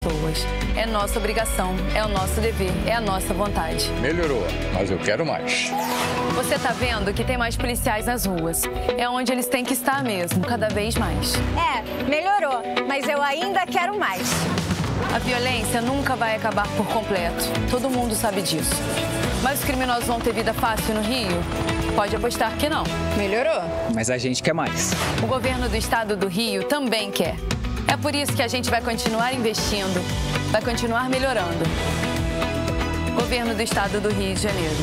pessoas. É nossa obrigação, é o nosso dever, é a nossa vontade. Melhorou, mas eu quero mais. Você tá vendo que tem mais policiais nas ruas. É onde eles têm que estar mesmo, cada vez mais. Melhorou, mas eu ainda quero mais. A violência nunca vai acabar por completo. Todo mundo sabe disso. Mas os criminosos vão ter vida fácil no Rio? Pode apostar que não. Melhorou, mas a gente quer mais. O governo do estado do Rio também quer. É por isso que a gente vai continuar investindo, vai continuar melhorando. Governo do estado do Rio de Janeiro.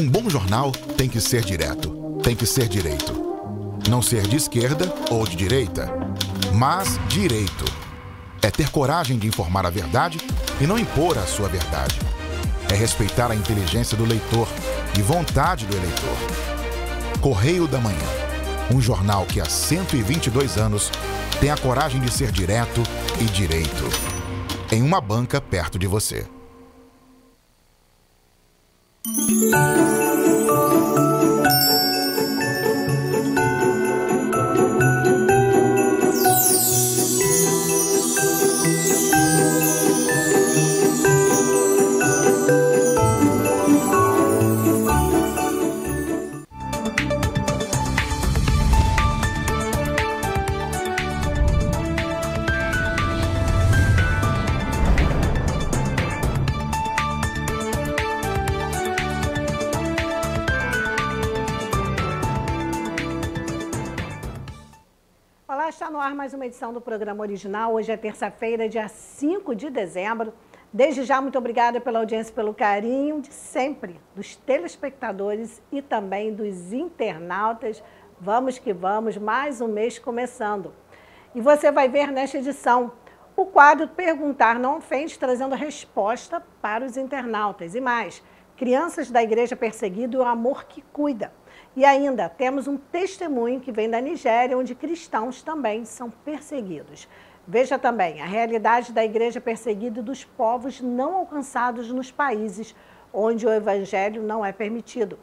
Um bom jornal tem que ser direto, tem que ser direito. Não ser de esquerda ou de direita, mas direito. É ter coragem de informar a verdade e não impor a sua verdade. É respeitar a inteligência do leitor e vontade do eleitor. Correio da Manhã, um jornal que há 122 anos tem a coragem de ser direto e direito. Em uma banca perto de você. Olá, está no ar mais uma edição do programa original. Hoje é terça-feira, dia 5 de dezembro. Desde já, muito obrigada pela audiência, pelo carinho de sempre, dos telespectadores e também dos internautas. Vamos que vamos, mais um mês começando. E você vai ver nesta edição o quadro Perguntar Não Ofende, trazendo resposta para os internautas. E mais, crianças da igreja perseguida e o amor que cuida. E ainda temos um testemunho que vem da Nigéria, onde cristãos também são perseguidos. Veja também a realidade da igreja perseguida e dos povos não alcançados nos países onde o evangelho não é permitido.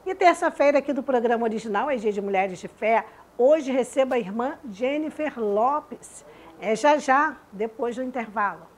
E terça-feira aqui do programa original, é Dia de Mulheres de Fé. Hoje recebo a irmã Jennifer Lopes. É já, depois do intervalo.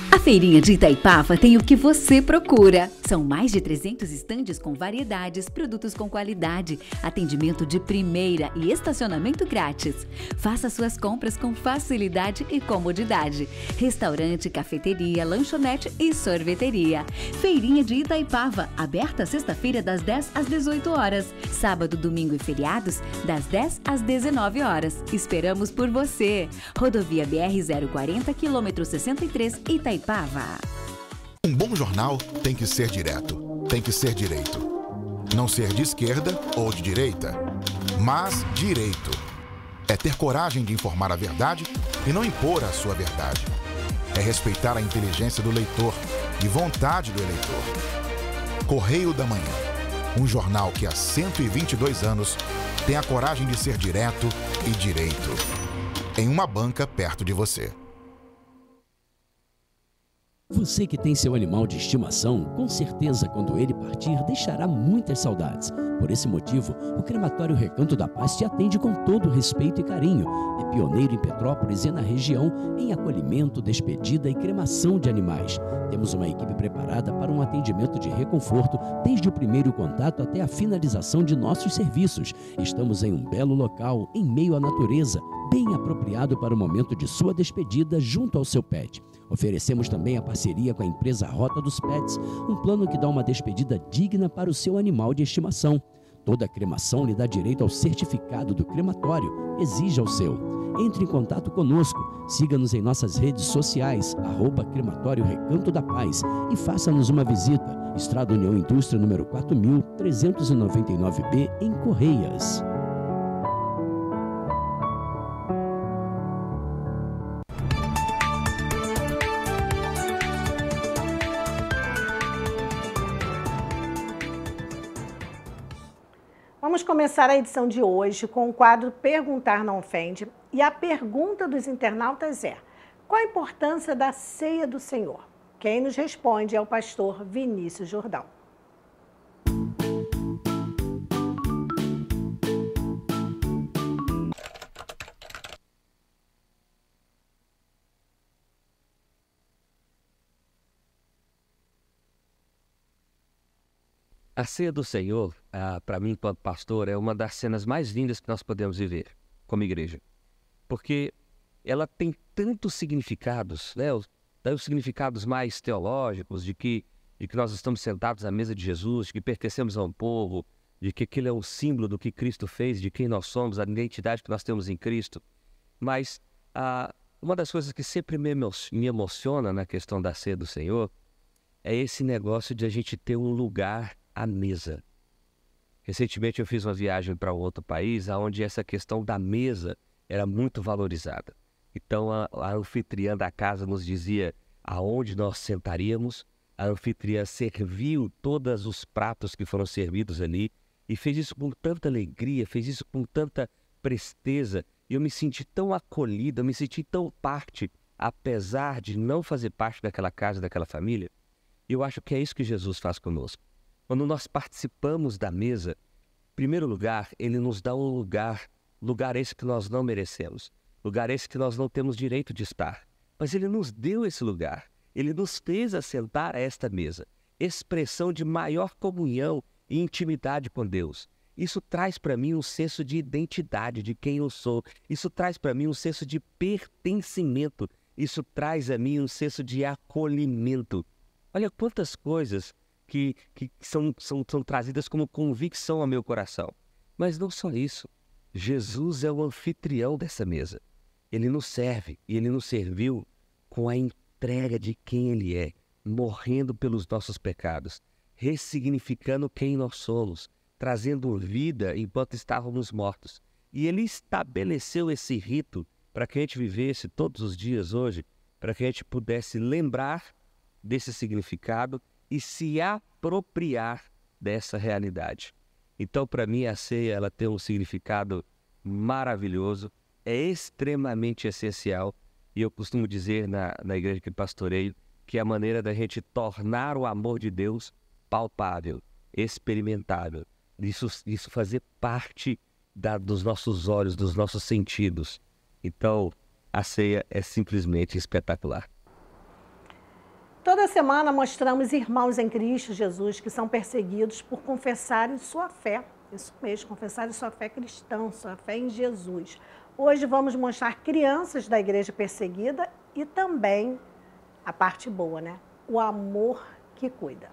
A Feirinha de Itaipava tem o que você procura. São mais de 300 estandes com variedades, produtos com qualidade, atendimento de primeira e estacionamento grátis. Faça suas compras com facilidade e comodidade. Restaurante, cafeteria, lanchonete e sorveteria. Feirinha de Itaipava, aberta sexta-feira das 10 às 18 horas. Sábado, domingo e feriados, das 10 às 19 horas. Esperamos por você. Rodovia BR-040, quilômetro 63, Itaipava. Um bom jornal tem que ser direto, tem que ser direito. Não ser de esquerda ou de direita, mas direito. É ter coragem de informar a verdade e não impor a sua verdade. É respeitar a inteligência do leitor e vontade do eleitor. Correio da Manhã, um jornal que há 122 anos tem a coragem de ser direto e direito. Em uma banca perto de você. Você que tem seu animal de estimação, com certeza quando ele partir deixará muitas saudades. Por esse motivo, o Crematório Recanto da Paz te atende com todo respeito e carinho. É pioneiro em Petrópolis e na região em acolhimento, despedida e cremação de animais. Temos uma equipe preparada para um atendimento de reconforto desde o primeiro contato até a finalização de nossos serviços. Estamos em um belo local, em meio à natureza, bem apropriado para o momento de sua despedida junto ao seu pet. Oferecemos também a parceria com a empresa Rota dos Pets, um plano que dá uma despedida digna para o seu animal de estimação. Toda cremação lhe dá direito ao certificado do crematório. Exija o seu. Entre em contato conosco, siga-nos em nossas redes sociais, @Crematório Recanto da Paz, e faça-nos uma visita. Estrada União Indústria, número 4399B, em Correias. Vamos começar a edição de hoje com o quadro Perguntar Não Ofende. E a pergunta dos internautas é: qual a importância da ceia do Senhor? Quem nos responde é o pastor Vinícius Jordão. A ceia do Senhor, para mim, enquanto pastor, é uma das cenas mais lindas que nós podemos viver como igreja. Porque ela tem tantos significados, né? Os significados mais teológicos, de que nós estamos sentados à mesa de Jesus, de que pertencemos a um povo, de que aquilo é um símbolo do que Cristo fez, de quem nós somos, a identidade que nós temos em Cristo. Mas uma das coisas que sempre me emociona na questão da ceia do Senhor é esse negócio de a gente ter um lugar à mesa. Recentemente eu fiz uma viagem para um outro país onde essa questão da mesa era muito valorizada. Então a anfitriã da casa nos dizia aonde nós sentaríamos. A anfitriã serviu todos os pratos que foram servidos ali e fez isso com tanta alegria, fez isso com tanta presteza. E eu me senti tão acolhido, eu me senti tão parte, apesar de não fazer parte daquela casa, daquela família. E eu acho que é isso que Jesus faz conosco. Quando nós participamos da mesa, em primeiro lugar, ele nos dá um lugar esse que nós não merecemos, lugar esse que nós não temos direito de estar. Mas ele nos deu esse lugar, ele nos fez assentar a esta mesa, expressão de maior comunhão e intimidade com Deus. Isso traz para mim um senso de identidade, de quem eu sou. Isso traz para mim um senso de pertencimento. Isso traz a mim um senso de acolhimento. Olha quantas coisas que são trazidas como convicção ao meu coração. Mas não só isso. Jesus é o anfitrião dessa mesa. Ele nos serve e ele nos serviu com a entrega de quem ele é, morrendo pelos nossos pecados, ressignificando quem nós somos, trazendo vida enquanto estávamos mortos. E ele estabeleceu esse rito para que a gente vivesse todos os dias hoje, para que a gente pudesse lembrar desse significado e se apropriar dessa realidade. Então, para mim, a ceia ela tem um significado maravilhoso, é extremamente essencial, e eu costumo dizer na igreja que pastoreio que é a maneira da gente tornar o amor de Deus palpável, experimentável, isso fazer parte dos nossos olhos, dos nossos sentidos. Então, a ceia é simplesmente espetacular. Toda semana mostramos irmãos em Cristo Jesus que são perseguidos por confessarem sua fé. Isso mesmo, confessarem sua fé cristã, sua fé em Jesus. Hoje vamos mostrar crianças da igreja perseguida e também a parte boa, né? O amor que cuida.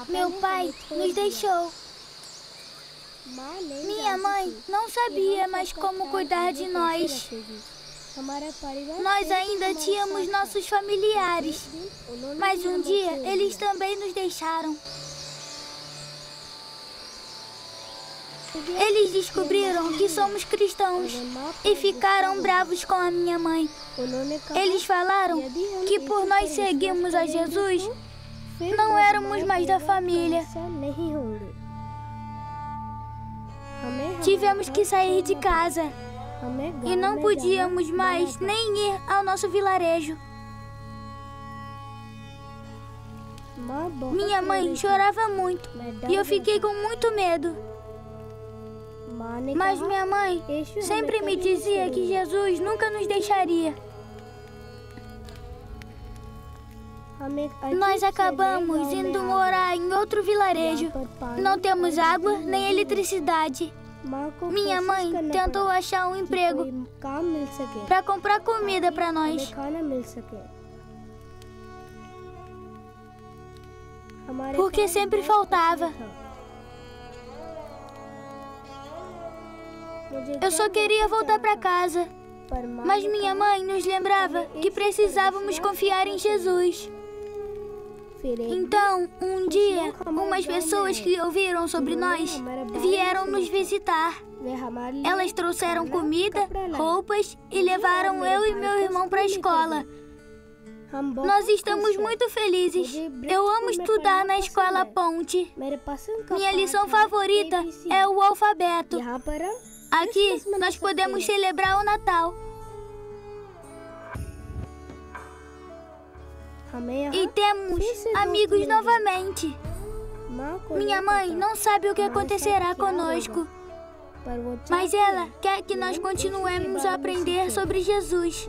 Meu pai nos deixou. Minha mãe não sabia mais como cuidar de nós. Nós ainda tínhamos nossos familiares, mas um dia eles também nos deixaram. Eles descobriram que somos cristãos e ficaram bravos com a minha mãe. Eles falaram que por nós seguirmos a Jesus, não éramos mais da família. Tivemos que sair de casa. E não podíamos mais nem ir ao nosso vilarejo. Minha mãe chorava muito e eu fiquei com muito medo. Mas minha mãe sempre me dizia que Jesus nunca nos deixaria. Nós acabamos indo morar em outro vilarejo. Não temos água nem eletricidade. Minha mãe tentou achar um emprego para comprar comida para nós. Porque sempre faltava. Eu só queria voltar para casa. Mas minha mãe nos lembrava que precisávamos confiar em Jesus. Então, um dia, umas pessoas que ouviram sobre nós vieram nos visitar. Elas trouxeram comida, roupas e levaram eu e meu irmão para a escola. Nós estamos muito felizes. Eu amo estudar na Escola Ponte. Minha lição favorita é o alfabeto. Aqui, nós podemos celebrar o Natal. E temos amigos novamente. Minha mãe não sabe o que acontecerá conosco, mas ela quer que nós continuemos a aprender sobre Jesus.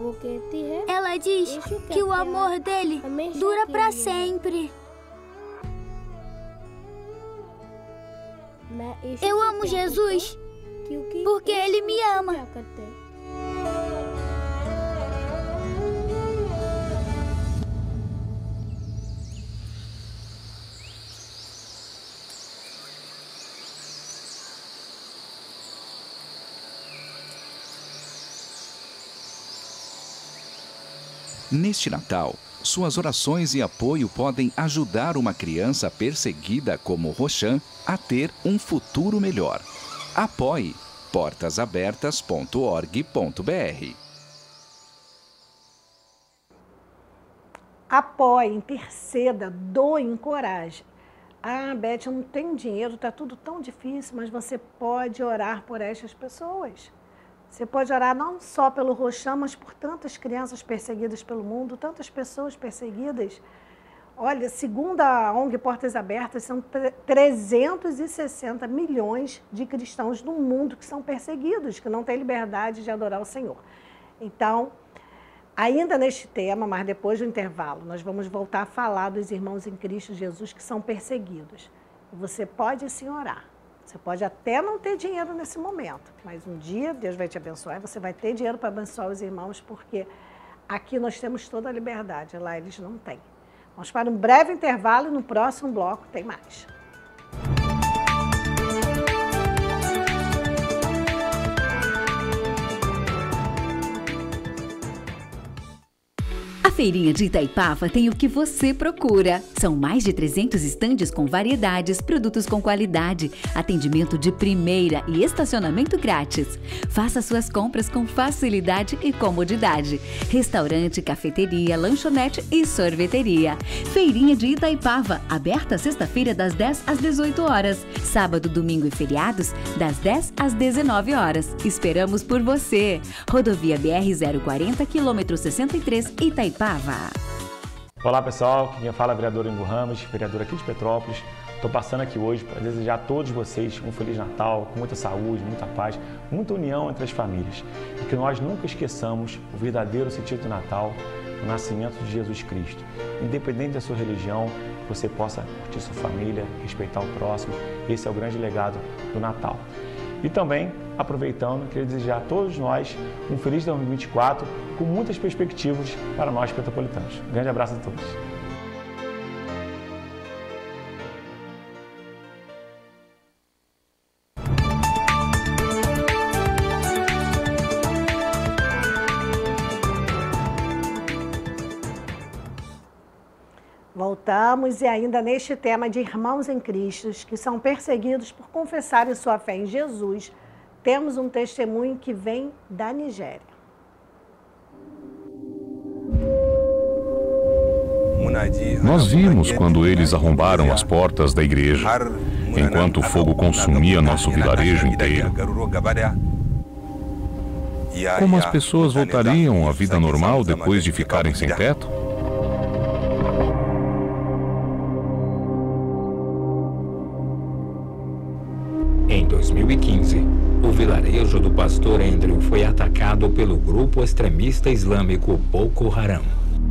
Ela diz que o amor dele dura para sempre. Eu amo Jesus porque ele me ama. Neste Natal, suas orações e apoio podem ajudar uma criança perseguida como Roshan a ter um futuro melhor. Apoie portasabertas.org.br. Apoie, interceda, doe, encoraje. Ah, Beth, eu não tenho dinheiro, está tudo tão difícil, mas você pode orar por estas pessoas. Você pode orar não só pelo Roshan, mas por tantas crianças perseguidas pelo mundo, tantas pessoas perseguidas. Olha, segundo a ONG Portas Abertas, são 360 milhões de cristãos no mundo que são perseguidos, que não têm liberdade de adorar o Senhor. Então, ainda neste tema, mas depois do intervalo, nós vamos voltar a falar dos irmãos em Cristo Jesus que são perseguidos. Você pode sim orar. Você pode até não ter dinheiro nesse momento, mas um dia Deus vai te abençoar e você vai ter dinheiro para abençoar os irmãos, porque aqui nós temos toda a liberdade, lá eles não têm. Vamos para um breve intervalo e no próximo bloco tem mais. A Feirinha de Itaipava tem o que você procura. São mais de 300 estandes com variedades, produtos com qualidade, atendimento de primeira e estacionamento grátis. Faça suas compras com facilidade e comodidade. Restaurante, cafeteria, lanchonete e sorveteria. Feirinha de Itaipava, aberta sexta-feira das 10 às 18 horas. Sábado, domingo e feriados, das 10 às 19 horas. Esperamos por você. Rodovia BR-040, quilômetro 63, Itaipava. Olá pessoal, quem fala é o vereador Ingo Ramos, vereador aqui de Petrópolis. Estou passando aqui hoje para desejar a todos vocês um Feliz Natal, com muita saúde, muita paz, muita união entre as famílias. E que nós nunca esqueçamos o verdadeiro sentido do Natal, o nascimento de Jesus Cristo. Independente da sua religião, que você possa curtir sua família, respeitar o próximo. Esse é o grande legado do Natal. E também, aproveitando, queria desejar a todos nós um feliz 2024 com muitas perspectivas para nós petapolitanos. Um grande abraço a todos. Voltamos e ainda neste tema de irmãos em Cristo que são perseguidos por confessarem sua fé em Jesus, temos um testemunho que vem da Nigéria. Nós vimos quando eles arrombaram as portas da igreja, enquanto o fogo consumia nosso vilarejo inteiro. Como as pessoas voltariam à vida normal depois de ficarem sem teto? Em 2015, o vilarejo do pastor Andrew foi atacado pelo grupo extremista islâmico Boko Haram.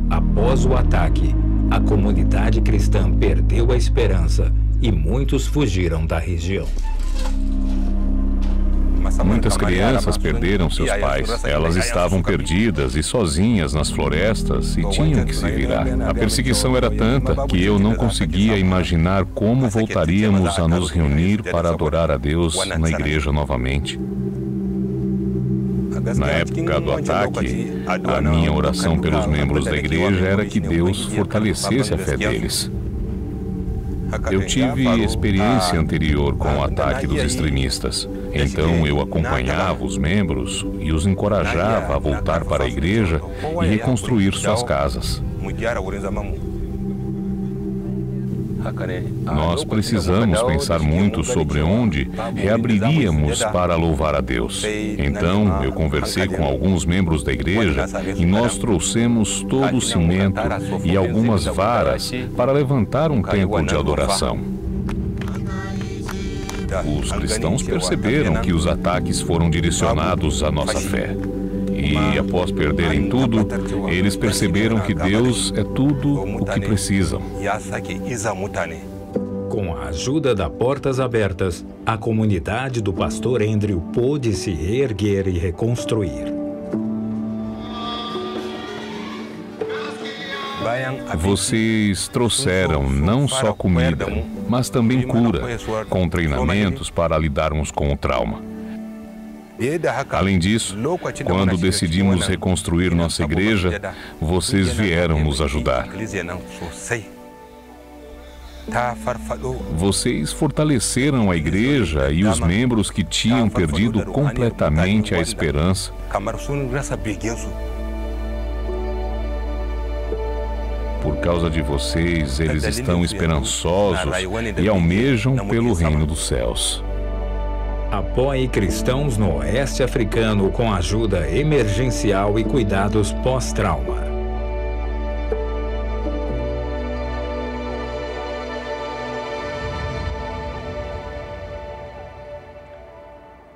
Após o ataque, a comunidade cristã perdeu a esperança e muitos fugiram da região. Muitas crianças perderam seus pais. Elas estavam perdidas e sozinhas nas florestas e tinham que se virar. A perseguição era tanta que eu não conseguia imaginar como voltaríamos a nos reunir para adorar a Deus na igreja novamente. Na época do ataque, a minha oração pelos membros da igreja era que Deus fortalecesse a fé deles. Eu tive experiência anterior com o ataque dos extremistas, então eu acompanhava os membros e os encorajava a voltar para a igreja e reconstruir suas casas. Nós precisamos pensar muito sobre onde reabriríamos para louvar a Deus. Então, eu conversei com alguns membros da igreja e nós trouxemos todo o cimento e algumas varas para levantar um templo de adoração. Os cristãos perceberam que os ataques foram direcionados à nossa fé. E, após perderem tudo, eles perceberam que Deus é tudo o que precisam. Com a ajuda da Portas Abertas, a comunidade do pastor Andrew pôde se reerguer e reconstruir. Vocês trouxeram não só comida, mas também cura, com treinamentos para lidarmos com o trauma. Além disso, quando decidimos reconstruir nossa igreja, vocês vieram nos ajudar. Vocês fortaleceram a igreja e os membros que tinham perdido completamente a esperança. Por causa de vocês, eles estão esperançosos e almejam pelo reino dos céus. Apoie cristãos no Oeste Africano com ajuda emergencial e cuidados pós-trauma.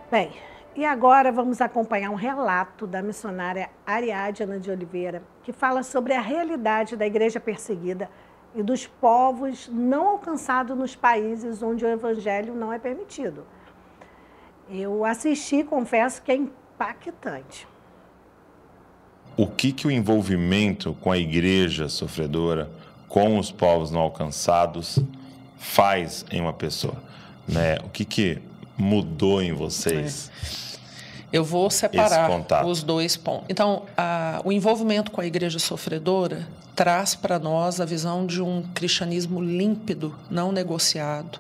Bem, e agora vamos acompanhar um relato da missionária Ariadna de Oliveira, que fala sobre a realidade da igreja perseguida e dos povos não alcançados nos países onde o evangelho não é permitido. Eu assisti e confesso que é impactante. O que o envolvimento com a igreja sofredora, com os povos não alcançados, faz em uma pessoa? Né? O que mudou em vocês? Eu vou separar os dois pontos. Então, o envolvimento com a igreja sofredora traz para nós a visão de um cristianismo límpido, não negociado,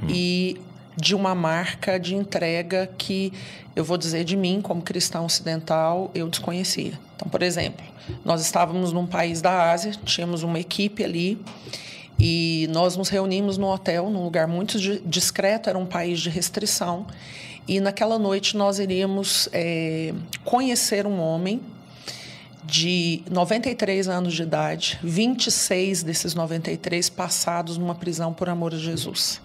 e de uma marca de entrega que, eu vou dizer de mim, como cristão ocidental, eu desconhecia. Então, por exemplo, nós estávamos num país da Ásia, tínhamos uma equipe ali, e nós nos reunimos no hotel, num lugar muito discreto, era um país de restrição, e naquela noite nós iríamos conhecer um homem de 93 anos de idade, 26 desses 93 passados numa prisão por amor a Jesus.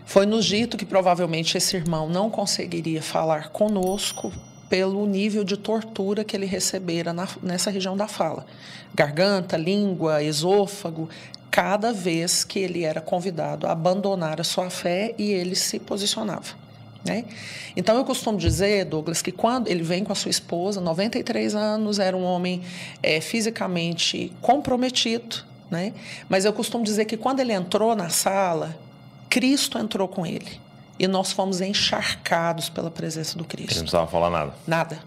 Foi nos dito que provavelmente esse irmão não conseguiria falar conosco pelo nível de tortura que ele recebera nessa região da fala. Garganta, língua, esôfago, cada vez que ele era convidado a abandonar a sua fé e ele se posicionava. Né? Então, eu costumo dizer, Douglas, que quando ele vem com a sua esposa, 93 anos, era um homem fisicamente comprometido, né? Mas eu costumo dizer que quando ele entrou na sala, Cristo entrou com ele. E nós fomos encharcados pela presença do Cristo. Ele não precisava falar nada? Nada.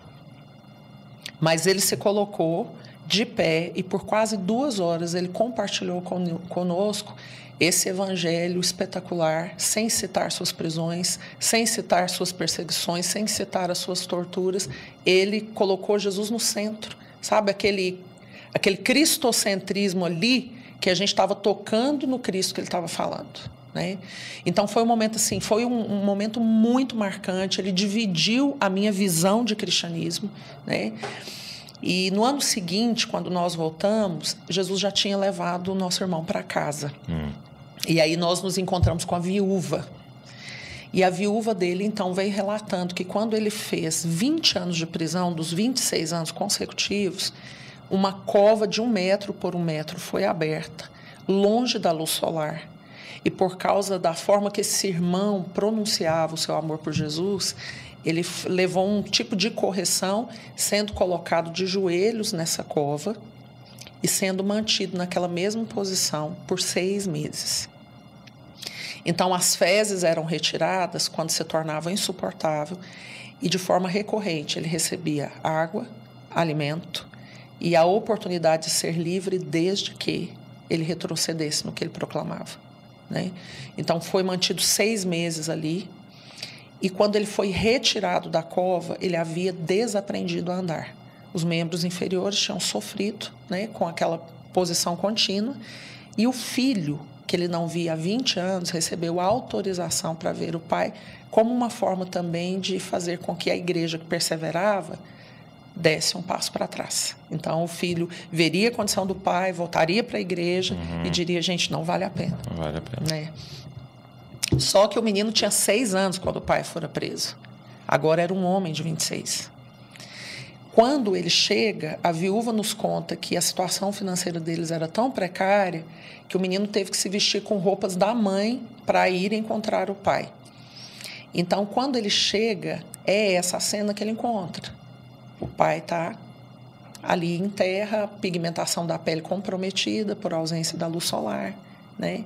Mas ele se colocou de pé e por quase 2 horas ele compartilhou conosco esse evangelho espetacular, sem citar suas prisões, sem citar suas perseguições, sem citar as suas torturas. Ele colocou Jesus no centro. Sabe aquele cristocentrismo ali que a gente estava tocando no Cristo que ele estava falando. Né? Então foi um momento assim, foi um momento muito marcante. Ele dividiu a minha visão de cristianismo, né? E no ano seguinte, quando nós voltamos, Jesus já tinha levado o nosso irmão para casa. E aí nós nos encontramos com a viúva. E a viúva dele então veio relatando que quando ele fez 20 anos de prisão, dos 26 anos consecutivos, uma cova de 1 metro por 1 metro foi aberta, longe da luz solar. E por causa da forma que esse irmão pronunciava o seu amor por Jesus, ele levou um tipo de correção, sendo colocado de joelhos nessa cova e sendo mantido naquela mesma posição por 6 meses. Então, as fezes eram retiradas quando se tornava insuportável E de forma recorrente ele recebia água, alimento e a oportunidade de ser livre desde que ele retrocedesse no que ele proclamava, né? Então foi mantido 6 meses ali, e quando ele foi retirado da cova, ele havia desaprendido a andar. Os membros inferiores tinham sofrido, né, com aquela posição contínua, e o filho, que ele não via há 20 anos, recebeu autorização para ver o pai, como uma forma também de fazer com que a igreja que perseverava desse um passo para trás. Então o filho veria a condição do pai, voltaria para a igreja e diria: gente, não vale a pena. Não vale a pena. Né? Só que o menino tinha 6 anos quando o pai fora preso. Agora era um homem de 26. Quando ele chega, a viúva nos conta que a situação financeira deles era tão precária que o menino teve que se vestir com roupas da mãe para ir encontrar o pai. Então, quando ele chega, é essa cena que ele encontra. O pai está ali em terra, pigmentação da pele comprometida por ausência da luz solar, né?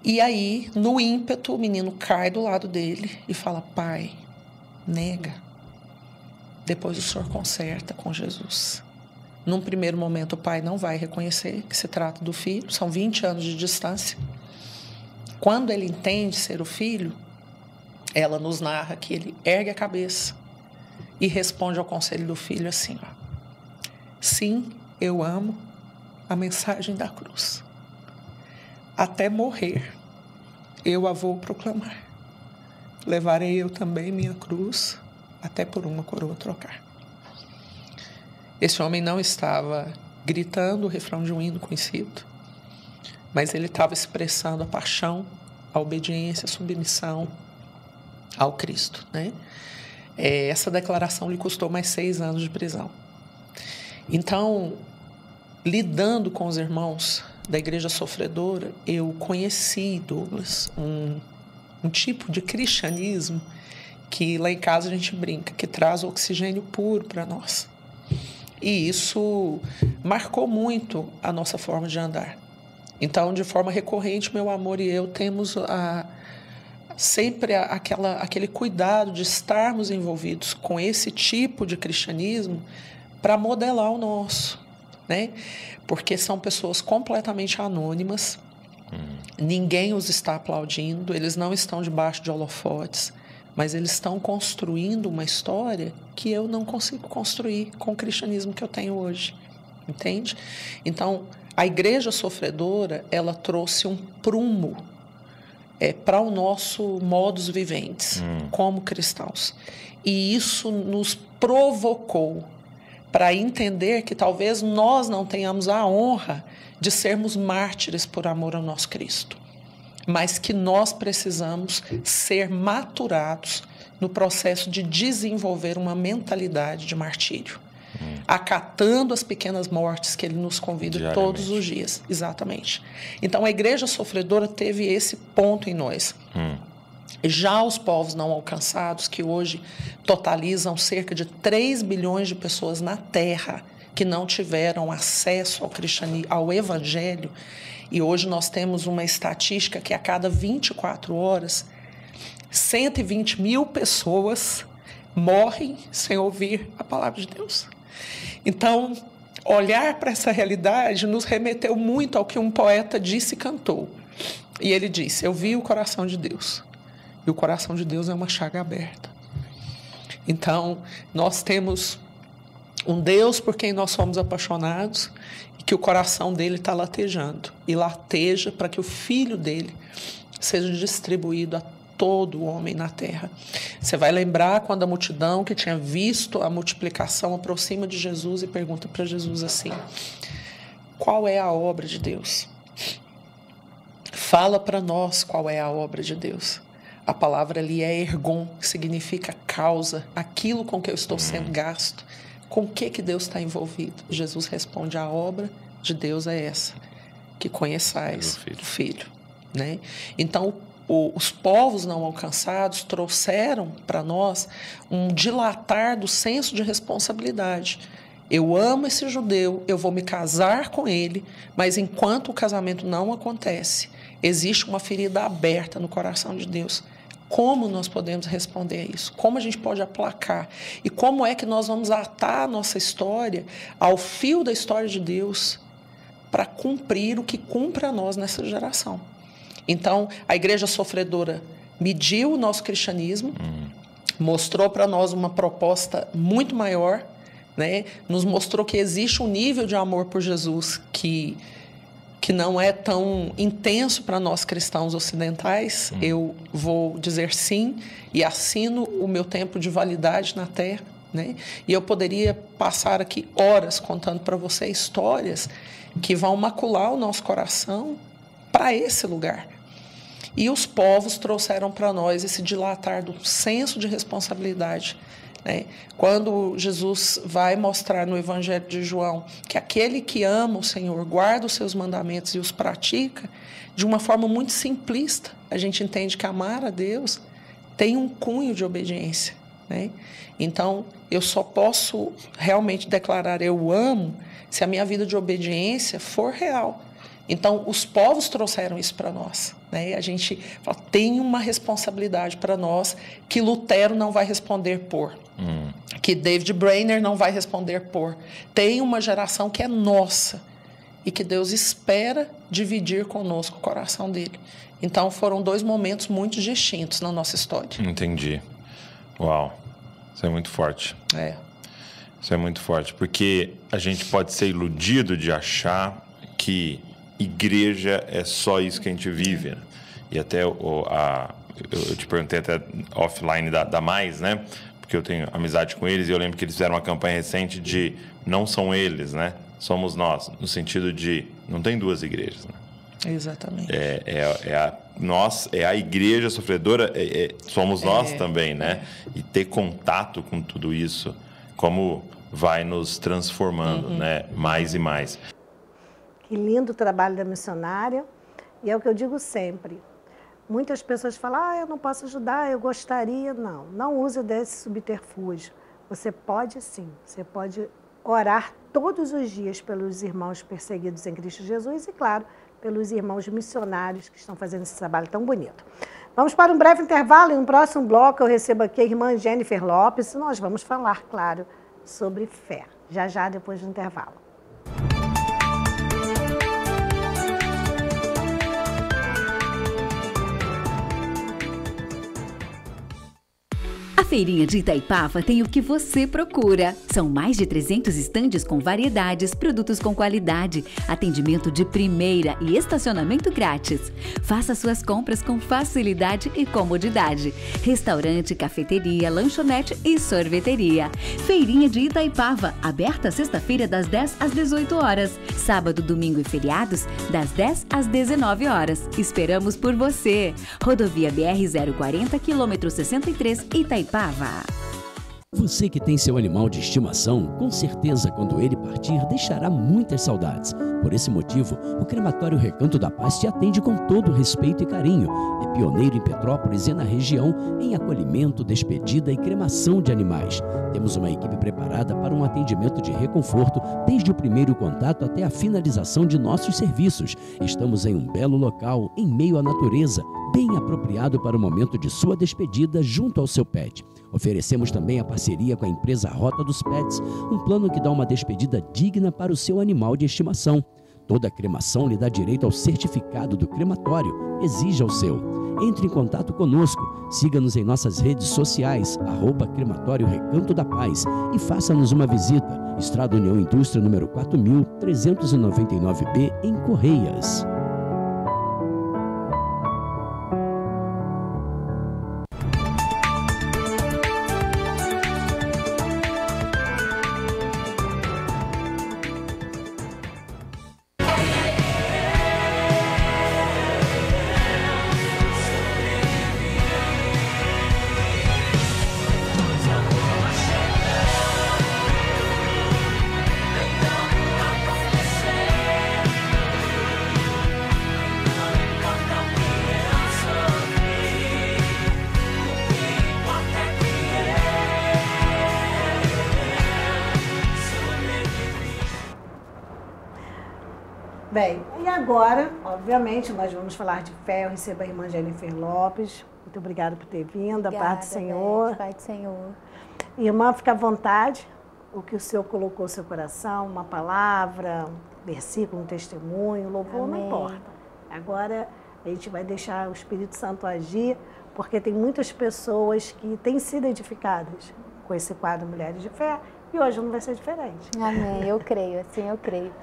E aí, no ímpeto, o menino cai do lado dele e fala: pai, nega. Depois o senhor conserta com Jesus. Num primeiro momento, o pai não vai reconhecer que se trata do filho, são 20 anos de distância. Quando ele entende ser o filho, ela nos narra que ele ergue a cabeça e responde ao conselho do filho assim: ó, sim, eu amo a mensagem da cruz. Até morrer, eu a vou proclamar. Levarei eu também minha cruz, até por uma coroa trocar. Esse homem não estava gritando o refrão de um hino conhecido, mas ele estava expressando a paixão, a obediência, a submissão ao Cristo, né? Essa declaração lhe custou mais 6 anos de prisão. Então, lidando com os irmãos da igreja sofredora, eu conheci, Douglas, um tipo de cristianismo que lá em casa a gente brinca, que traz oxigênio puro para nós. E isso marcou muito a nossa forma de andar. Então, de forma recorrente, meu amor e eu temos sempre aquele cuidado de estarmos envolvidos com esse tipo de cristianismo para modelar o nosso, né? Porque são pessoas completamente anônimas, ninguém os está aplaudindo, eles não estão debaixo de holofotes, mas eles estão construindo uma história que eu não consigo construir com o cristianismo que eu tenho hoje, entende? Então, a igreja sofredora, ela trouxe um prumo para o nosso modus vivendi, como cristãos. E isso nos provocou para entender que talvez nós não tenhamos a honra de sermos mártires por amor ao nosso Cristo, mas que nós precisamos ser maturados no processo de desenvolver uma mentalidade de martírio, acatando as pequenas mortes que ele nos convida todos os dias. Exatamente. Então, a igreja sofredora teve esse ponto em nós. Já os povos não alcançados, que hoje totalizam cerca de 3 bilhões de pessoas na Terra que não tiveram acesso ao cristianismo, ao evangelho, e hoje nós temos uma estatística que a cada 24 horas, 120 mil pessoas morrem sem ouvir a palavra de Deus. Então, olhar para essa realidade nos remeteu muito ao que um poeta disse e cantou. E ele disse: eu vi o coração de Deus. E o coração de Deus é uma chaga aberta. Então, nós temos um Deus por quem nós somos apaixonados e que o coração dele está latejando. E lateja para que o filho dele seja distribuído a todo homem na terra. Você vai lembrar quando a multidão que tinha visto a multiplicação aproxima de Jesus e pergunta para Jesus assim: qual é a obra de Deus? Fala para nós qual é a obra de Deus. A palavra ali é ergon, que significa causa, aquilo com que eu estou sendo gasto. Com o que Deus está envolvido? Jesus responde: a obra de Deus é essa, que conheçais o Filho. Né? Então, os povos não alcançados trouxeram para nós um dilatar do senso de responsabilidade. Eu amo esse judeu, eu vou me casar com ele, mas enquanto o casamento não acontece, existe uma ferida aberta no coração de Deus. Como nós podemos responder a isso? Como a gente pode aplacar? E como é que nós vamos atar a nossa história ao fio da história de Deus para cumprir o que cumpre a nós nessa geração? Então, a igreja sofredora mediu o nosso cristianismo, mostrou para nós uma proposta muito maior, né? Nos mostrou que existe um nível de amor por Jesus que não é tão intenso para nós cristãos ocidentais. Eu vou dizer sim e assino o meu tempo de validade na Terra, né? E eu poderia passar aqui horas contando para você histórias que vão macular o nosso coração para esse lugar. E os povos trouxeram para nós esse dilatar do senso de responsabilidade, né? Quando Jesus vai mostrar no Evangelho de João que aquele que ama o Senhor, guarda os seus mandamentos e os pratica, de uma forma muito simplista, a gente entende que amar a Deus tem um cunho de obediência, né? Então, eu só posso realmente declarar eu amo se a minha vida de obediência for real. Então, os povos trouxeram isso para nós, né? A gente fala, tem uma responsabilidade para nós que Lutero não vai responder por, que David Brainerd não vai responder por. Tem uma geração que é nossa e que Deus espera dividir conosco o coração dele. Então, foram dois momentos muito distintos na nossa história. Entendi. Uau, isso é muito forte. Isso é muito forte, porque a gente pode ser iludido de achar que igreja é só isso que a gente vive, né? E até eu te perguntei até offline da Mais, né? Porque eu tenho amizade com eles e eu lembro que eles fizeram uma campanha recente de não são eles, né? Somos nós, no sentido de não tem duas igrejas, né? Exatamente. É a igreja sofredora, somos nós também, né? E ter contato com tudo isso, como vai nos transformando, né? Mais e mais. Que lindo o trabalho da missionária. E é o que eu digo sempre. Muitas pessoas falam, eu não posso ajudar, eu gostaria. Não use desse subterfúgio. Você pode sim, você pode orar todos os dias pelos irmãos perseguidos em Cristo Jesus e, claro, pelos irmãos missionários que estão fazendo esse trabalho tão bonito. Vamos para um breve intervalo e no próximo bloco eu recebo aqui a irmã Jennifer Lopes e nós vamos falar, claro, sobre fé. Já depois do intervalo. A Feirinha de Itaipava tem o que você procura. São mais de 300 estandes com variedades, produtos com qualidade, atendimento de primeira e estacionamento grátis. Faça suas compras com facilidade e comodidade. Restaurante, cafeteria, lanchonete e sorveteria. Feirinha de Itaipava, aberta sexta-feira das 10 às 18 horas. Sábado, domingo e feriados, das 10 às 19 horas. Esperamos por você. Rodovia BR-040, quilômetro 63, Itaipava. Você que tem seu animal de estimação, com certeza quando ele partir deixará muitas saudades. Por esse motivo, o Crematório Recanto da Paz te atende com todo respeito e carinho. É pioneiro em Petrópolis e na região em acolhimento, despedida e cremação de animais. Temos uma equipe preparada para um atendimento de reconforto desde o primeiro contato até a finalização de nossos serviços. Estamos em um belo local, em meio à natureza, bem apropriado para o momento de sua despedida junto ao seu pet. Oferecemos também a parceria com a empresa Rota dos Pets, um plano que dá uma despedida digna para o seu animal de estimação. Toda cremação lhe dá direito ao certificado do crematório. Exija o seu. Entre em contato conosco, siga-nos em nossas redes sociais, @Crematório Recanto da Paz e faça-nos uma visita. Estrada União Indústria, número 4399B, em Correias. Bem, e agora, obviamente, nós vamos falar de fé. Eu recebo a irmã Jennifer Lopes. Muito obrigada por ter vindo, Obrigada, a paz do Senhor. Paz do Senhor. Irmã, fica à vontade, o que o Senhor colocou no seu coração, uma palavra, um versículo, um testemunho, louvor, Amém. não importa. Agora a gente vai deixar o Espírito Santo agir, porque tem muitas pessoas que têm sido edificadas com esse quadro Mulheres de Fé, e hoje não vai ser diferente. Amém, eu creio, assim eu creio.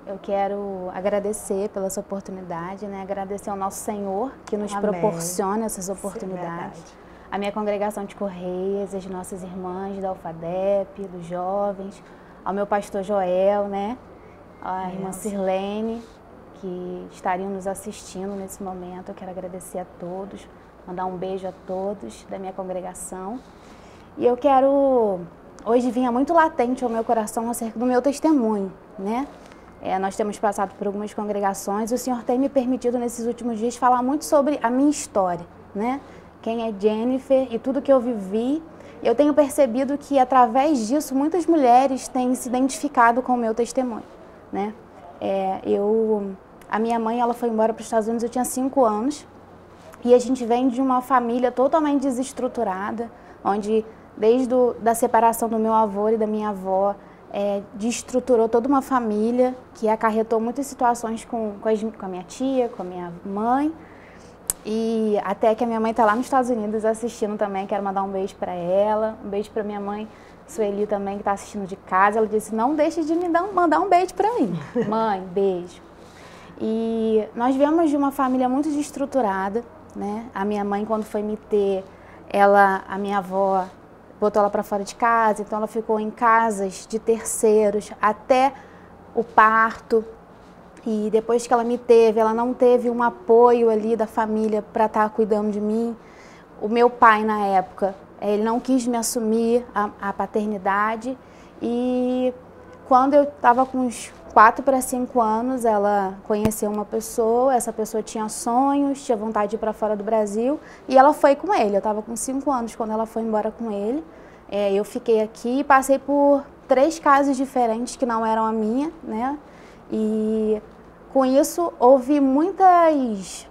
Eu quero agradecer pela essa oportunidade, né? Agradecer ao nosso Senhor que nos proporciona essas oportunidades. A minha congregação de Correias, as nossas irmãs da Alfadep, dos jovens, ao meu pastor Joel, né? A irmã Sirlene, que estariam nos assistindo nesse momento. Eu quero agradecer a todos, mandar um beijo a todos da minha congregação. E eu quero, hoje vinha muito latente ao meu coração acerca do meu testemunho, né? Nós temos passado por algumas congregações e o Senhor tem me permitido nesses últimos dias falar muito sobre a minha história, né? Quem é Jennifer e tudo que eu vivi. Eu tenho percebido que através disso muitas mulheres têm se identificado com o meu testemunho, né? A minha mãe, ela foi embora para os Estados Unidos, eu tinha 5 anos e a gente vem de uma família totalmente desestruturada, onde desde da separação do meu avô e da minha avó, desestruturou toda uma família, que acarretou muitas situações com a minha tia, com a minha mãe. E até que a minha mãe está lá nos Estados Unidos assistindo também, quero mandar um beijo para ela, um beijo para minha mãe, Sueli também, que está assistindo de casa. Ela disse, não deixe de mandar um beijo para mim. Mãe, beijo. E nós viemos de uma família muito desestruturada, né? A minha mãe, quando foi me ter, a minha avó botou ela para fora de casa, então ela ficou em casas de terceiros até o parto. E depois que ela me teve, ela não teve um apoio ali da família para estar cuidando de mim. O meu pai, na época, ele não quis me assumir a paternidade. E quando eu estava com uns 4 para 5 anos, ela conheceu uma pessoa, essa pessoa tinha sonhos, tinha vontade de ir para fora do Brasil, e ela foi com ele. Eu estava com 5 anos quando ela foi embora com ele. Eu fiquei aqui e passei por 3 casas diferentes que não eram a minha, né? E com isso houve muitos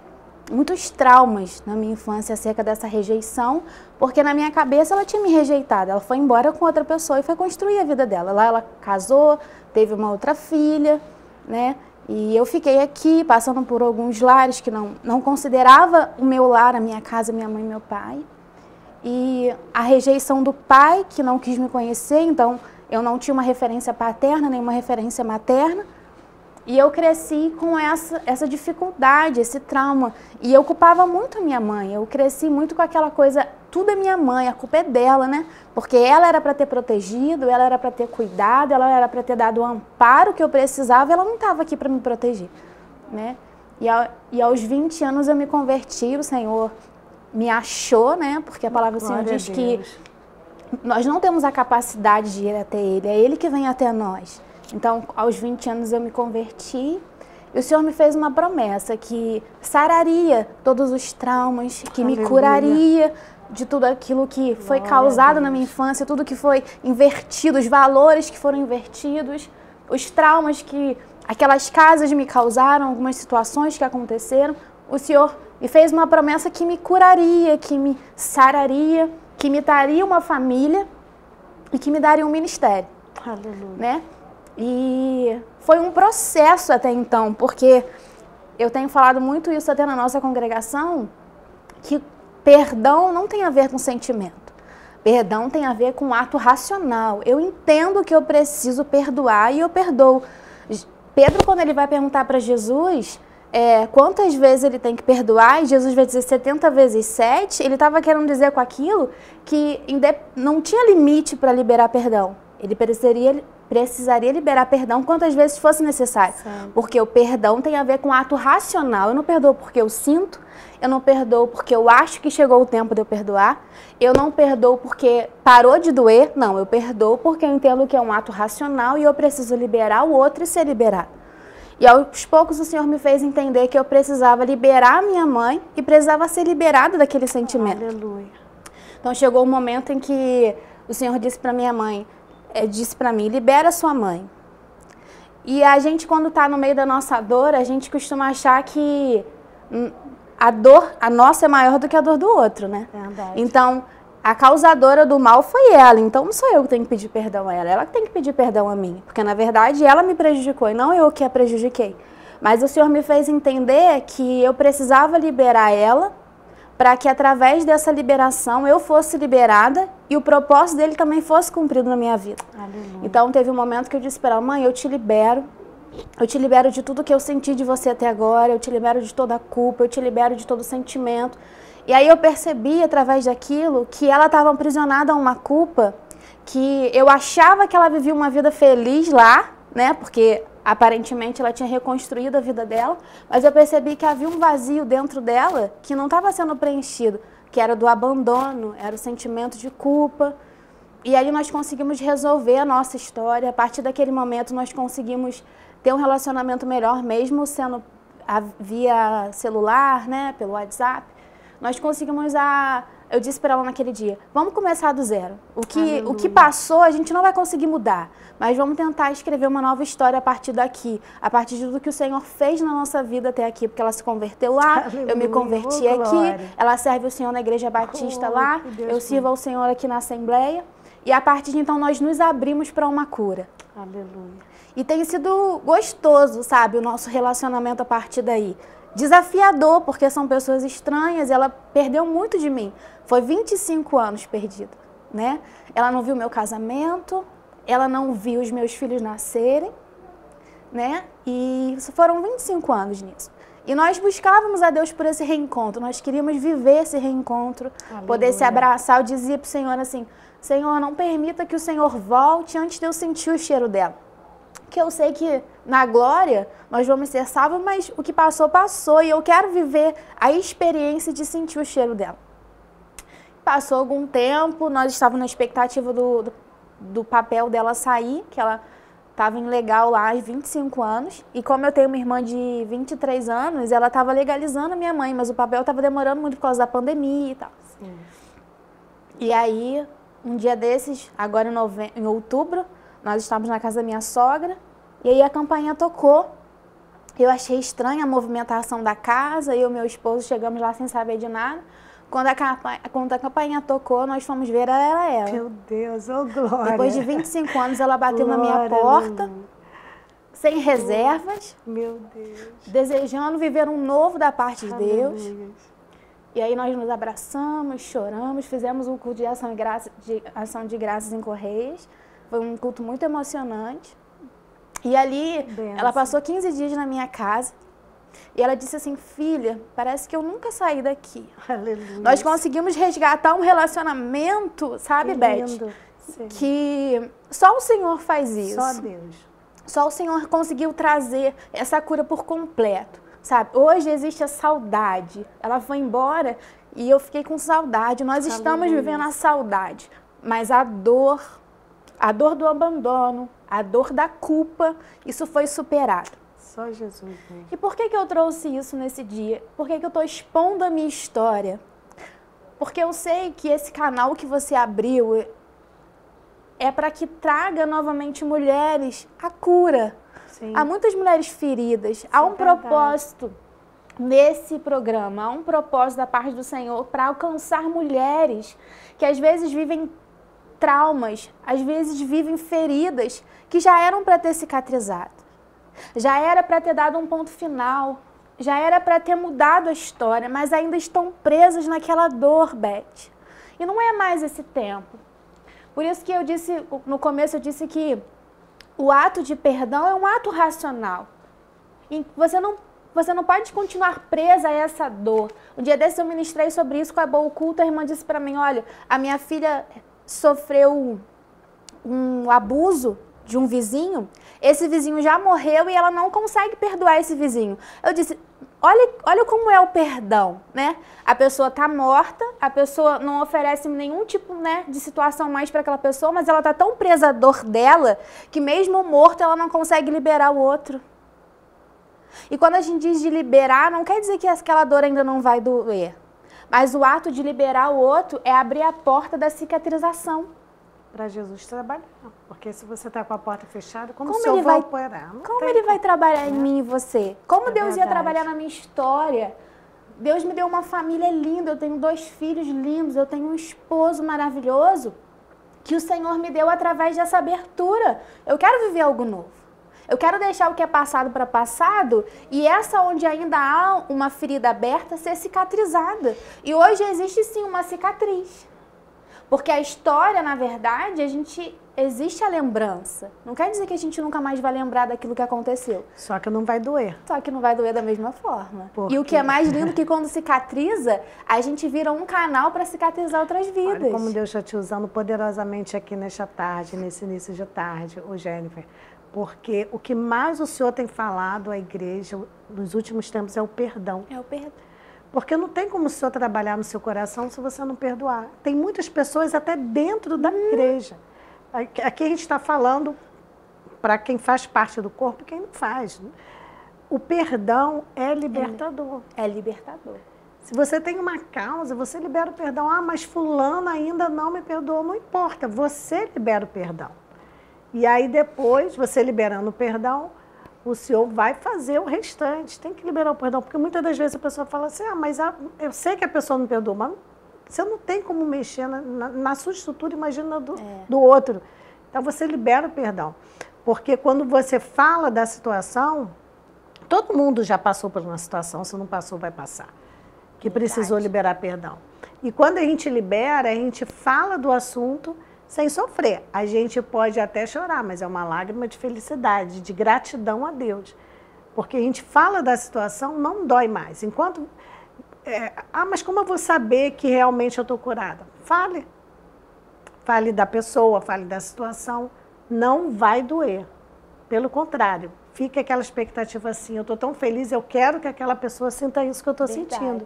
traumas na minha infância acerca dessa rejeição, porque na minha cabeça ela tinha me rejeitado. Ela foi embora com outra pessoa e foi construir a vida dela. Lá ela casou, teve uma outra filha, né? E eu fiquei aqui passando por alguns lares que não considerava o meu lar, a minha casa, minha mãe e meu pai. E a rejeição do pai, que não quis me conhecer, então eu não tinha uma referência paterna, nem uma referência materna. E eu cresci com essa dificuldade, esse trauma. E eu culpava muito a minha mãe. Eu cresci muito com aquela coisa, tudo é minha mãe, a culpa é dela, né? Porque ela era para ter protegido, ela era para ter cuidado, ela era para ter dado o amparo que eu precisava, e ela não estava aqui para me proteger, né? E aos 20 anos eu me converti, o Senhor me achou, né? Porque a palavra do Senhor diz que nós não temos a capacidade de ir até Ele, é Ele que vem até nós. Então, aos 20 anos eu me converti e o Senhor me fez uma promessa que sararia todos os traumas, que me curaria de tudo aquilo que foi causado na minha infância, tudo que foi invertido, os valores que foram invertidos, os traumas que aquelas casas me causaram, algumas situações que aconteceram. O Senhor me fez uma promessa que me curaria, que me sararia, que me daria uma família e que me daria um ministério. Aleluia. Né? E foi um processo até então, porque eu tenho falado muito isso até na nossa congregação, que perdão não tem a ver com sentimento. Perdão tem a ver com ato racional. Eu entendo que eu preciso perdoar e eu perdoo. Pedro, quando ele vai perguntar para Jesus quantas vezes ele tem que perdoar, e Jesus vai dizer 70 vezes 7, ele estava querendo dizer com aquilo que não tinha limite para liberar perdão. Ele precisaria liberar perdão quantas vezes fosse necessário. Sim. Porque o perdão tem a ver com ato racional. Eu não perdoo porque eu sinto, eu não perdoo porque eu acho que chegou o tempo de eu perdoar, eu não perdoo porque parou de doer, não, eu perdoo porque eu entendo que é um ato racional e eu preciso liberar o outro e ser liberado. E aos poucos o Senhor me fez entender que eu precisava liberar a minha mãe e precisava ser liberada daquele sentimento. Aleluia. Então chegou um momento em que o Senhor disse para minha mãe, disse para mim, libera sua mãe. E a gente, quando está no meio da nossa dor, a gente costuma achar que a nossa é maior do que a dor do outro, né? Verdade. Então, a causadora do mal foi ela, então não sou eu que tenho que pedir perdão a ela que tem que pedir perdão a mim, porque na verdade ela me prejudicou e não eu que a prejudiquei. Mas o Senhor me fez entender que eu precisava liberar ela para que através dessa liberação eu fosse liberada e o propósito dele também fosse cumprido na minha vida. Aleluia. Então teve um momento que eu disse para ela, mãe, eu te libero de tudo que eu senti de você até agora, eu te libero de toda a culpa, eu te libero de todo sentimento. E aí eu percebi, através daquilo, que ela estava aprisionada a uma culpa, que eu achava que ela vivia uma vida feliz lá, né? Porque aparentemente ela tinha reconstruído a vida dela, mas eu percebi que havia um vazio dentro dela que não estava sendo preenchido, que era do abandono, era o sentimento de culpa. E aí nós conseguimos resolver a nossa história. A partir daquele momento nós conseguimos ter um relacionamento melhor, mesmo sendo via celular, né? Pelo WhatsApp. Nós conseguimos eu disse para ela naquele dia, vamos começar do zero. O que passou a gente não vai conseguir mudar, mas vamos tentar escrever uma nova história a partir daqui, a partir de tudo que o Senhor fez na nossa vida até aqui, porque ela se converteu lá, aleluia, eu me converti aqui, glória. Ela serve o Senhor na Igreja Batista lá, eu sirvo ao Senhor aqui na Assembleia, e a partir de então nós nos abrimos para uma cura. Aleluia. E tem sido gostoso, sabe, o nosso relacionamento a partir daí. Desafiador, porque são pessoas estranhas, ela perdeu muito de mim. Foi 25 anos perdida, né? Ela não viu meu casamento, ela não viu os meus filhos nascerem, né? E foram 25 anos nisso. E nós buscávamos a Deus por esse reencontro, nós queríamos viver esse reencontro, aleluia, poder se abraçar. Eu dizia para o Senhor assim, Senhor, não permita que o Senhor volte antes de eu sentir o cheiro dela. Que eu sei que na glória nós vamos ser salvos, mas o que passou, passou. E eu quero viver a experiência de sentir o cheiro dela. Passou algum tempo, nós estávamos na expectativa do papel dela sair, que ela estava em legal lá há 25 anos. E como eu tenho uma irmã de 23 anos, ela estava legalizando a minha mãe, mas o papel estava demorando muito por causa da pandemia e tal. Sim. E aí, um dia desses, agora em outubro, nós estávamos na casa da minha sogra e aí a campainha tocou. Eu achei estranha a movimentação da casa, eu e meu esposo chegamos lá sem saber de nada. Quando a campainha tocou, nós fomos ver, era ela. Meu Deus, ô glória! Depois de 25 anos, ela bateu glória, na minha porta, sem reservas, meu Deus, desejando viver um novo da parte de Deus. E aí nós nos abraçamos, choramos, fizemos um culto de ação de graças em Correias. Foi um culto muito emocionante. E ali, ela passou 15 dias na minha casa. E ela disse assim, filha, parece que eu nunca saí daqui. Aleluia. Nós conseguimos resgatar um relacionamento, sabe, Beth? Que só o Senhor faz isso. Só Deus. Só o Senhor conseguiu trazer essa cura por completo, sabe? Hoje existe a saudade. Ela foi embora e eu fiquei com saudade. Nós estamos vivendo a saudade. Mas a dor do abandono, a dor da culpa, isso foi superado. Só Jesus mesmo. E por que eu trouxe isso nesse dia? Por que eu estou expondo a minha história? Porque eu sei que esse canal que você abriu é para que traga novamente mulheres a cura. Sim. Há muitas mulheres feridas. Há um propósito nesse programa, há um propósito da parte do Senhor para alcançar mulheres que às vezes vivem traumas, às vezes vivem feridas que já eram para ter cicatrizado, já era para ter dado um ponto final, já era para ter mudado a história, mas ainda estão presas naquela dor, Beth. E não é mais esse tempo. Por isso que eu disse, no começo eu disse que o ato de perdão é um ato racional. E você não pode continuar presa a essa dor. Um dia desse eu ministrei sobre isso com a boa oculta, a irmã disse para mim, olha, a minha filha sofreu um abuso de um vizinho, esse vizinho já morreu e ela não consegue perdoar esse vizinho. Eu disse, olha como é o perdão, né? A pessoa está morta, a pessoa não oferece nenhum tipo, né, de situação mais para aquela pessoa, mas ela está tão presa à dor dela que mesmo morta ela não consegue liberar o outro. E quando a gente diz de liberar, não quer dizer que aquela dor ainda não vai doer. Mas o ato de liberar o outro é abrir a porta da cicatrização. Para Jesus trabalhar. Porque se você está com a porta fechada, como o Senhor vai operar? Como ele vai trabalhar em mim e você? Como Deus ia trabalhar na minha história? Deus me deu uma família linda, eu tenho 2 filhos lindos, eu tenho um esposo maravilhoso, que o Senhor me deu através dessa abertura. Eu quero viver algo novo. Eu quero deixar o que é passado para passado e essa onde ainda há uma ferida aberta ser cicatrizada. E hoje existe sim uma cicatriz. Porque a história, na verdade, existe a lembrança. Não quer dizer que a gente nunca mais vai lembrar daquilo que aconteceu. Só que não vai doer. Só que não vai doer da mesma forma. E o que é mais lindo que quando cicatriza, a gente vira um canal para cicatrizar outras vidas. Olha como Deus está te usando poderosamente aqui nesta tarde, nesse início de tarde, ô Jennifer. Porque o que mais o Senhor tem falado à igreja nos últimos tempos é o perdão. É o perdão. Porque não tem como o Senhor trabalhar no seu coração se você não perdoar. Tem muitas pessoas até dentro da igreja. Aqui a gente está falando para quem faz parte do corpo e quem não faz. O perdão é libertador. É libertador. Se você tem uma causa, você libera o perdão. Ah, mas fulano ainda não me perdoou. Não importa, você libera o perdão. E aí depois, você liberando o perdão, o Senhor vai fazer o restante. Tem que liberar o perdão, porque muitas das vezes a pessoa fala assim, mas eu sei que a pessoa não perdoou, mas você não tem como mexer na sua estrutura, imagina do outro. Então você libera o perdão. Porque quando você fala da situação, todo mundo já passou por uma situação, se não passou, vai passar. Que precisou liberar perdão. E quando a gente libera, a gente fala do assunto sem sofrer. A gente pode até chorar, mas é uma lágrima de felicidade, de gratidão a Deus. Porque a gente fala da situação, não dói mais. Enquanto... mas como eu vou saber que realmente eu estou curada? Fale. Fale da pessoa, fale da situação. Não vai doer. Pelo contrário, fica aquela expectativa assim, eu estou tão feliz, eu quero que aquela pessoa sinta isso que eu estou sentindo.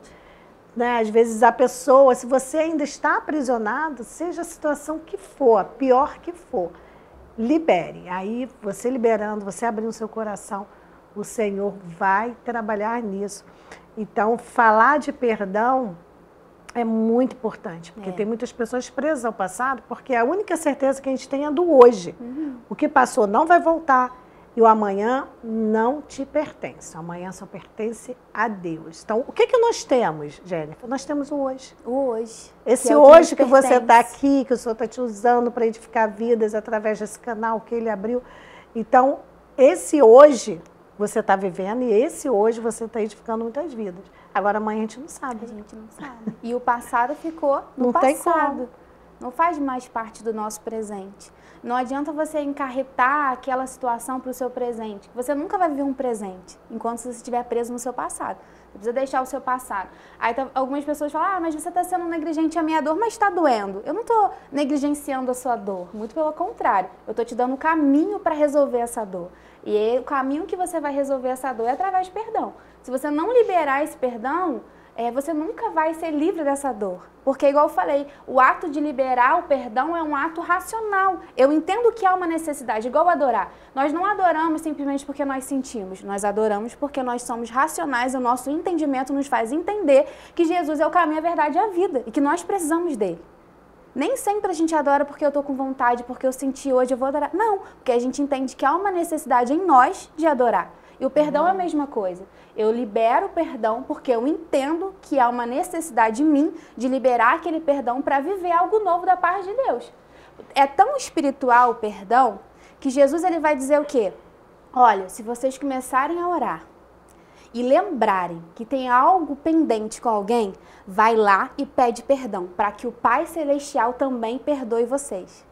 Né? Às vezes a pessoa, se você ainda está aprisionado, seja a situação que for, a pior que for, libere. Aí você liberando, você abrindo seu coração, o Senhor vai trabalhar nisso. Então, falar de perdão é muito importante, porque tem muitas pessoas presas ao passado, porque a única certeza que a gente tem é do hoje. O que passou não vai voltar e o amanhã não te pertence. O amanhã só pertence a Deus. Então, o que nós temos, Jennifer? Nós temos o hoje. O hoje. Esse hoje que você está aqui, que o Senhor está te usando para edificar vidas através desse canal que Ele abriu. Então, esse hoje você está vivendo e esse hoje você está edificando muitas vidas. Agora amanhã a gente não sabe. A gente não sabe. E o passado ficou no passado. Não faz mais parte do nosso presente. Não adianta você encarretar aquela situação para o seu presente. Você nunca vai viver um presente enquanto você estiver preso no seu passado. Você precisa deixar o seu passado. Aí algumas pessoas falam, mas você está sendo negligente à minha dor, mas está doendo. Eu não estou negligenciando a sua dor, muito pelo contrário. Eu estou te dando um caminho para resolver essa dor. E o caminho que você vai resolver essa dor é através de perdão. Se você não liberar esse perdão, você nunca vai ser livre dessa dor. Porque, igual eu falei, o ato de liberar o perdão é um ato racional. Eu entendo que há uma necessidade, igual adorar. Nós não adoramos simplesmente porque nós sentimos. Nós adoramos porque nós somos racionais, o nosso entendimento nos faz entender que Jesus é o caminho, a verdade e a vida. E que nós precisamos dele. Nem sempre a gente adora porque eu estou com vontade, porque eu senti hoje, eu vou adorar. Não, porque a gente entende que há uma necessidade em nós de adorar. E o perdão é a mesma coisa. Eu libero o perdão porque eu entendo que há uma necessidade em mim de liberar aquele perdão para viver algo novo da parte de Deus. É tão espiritual o perdão que Jesus ele vai dizer o quê? Olha, se vocês começarem a orar e lembrarem que tem algo pendente com alguém, vai lá e pede perdão para que o Pai Celestial também perdoe vocês.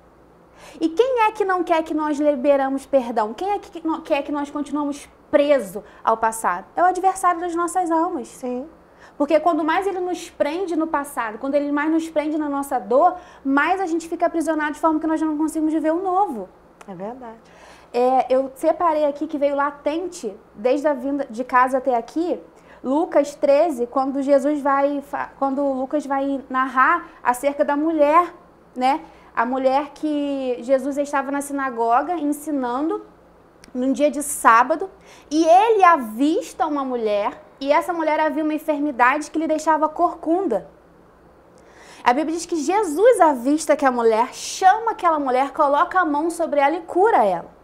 E quem é que não quer que nós liberamos perdão? Quem é que não quer que nós continuamos presos ao passado? É o adversário das nossas almas. Sim. Porque quando mais ele nos prende no passado, quando ele mais nos prende na nossa dor, mais a gente fica aprisionado de forma que nós não conseguimos viver o novo. É verdade. Eu separei aqui que veio latente, desde a vinda de casa até aqui, Lucas 13, quando Lucas vai narrar acerca da mulher, né? A mulher que Jesus estava na sinagoga ensinando num dia de sábado e ele avista uma mulher e essa mulher havia uma enfermidade que lhe deixava corcunda. A Bíblia diz que Jesus avista que a mulher, chama aquela mulher, coloca a mão sobre ela e cura ela.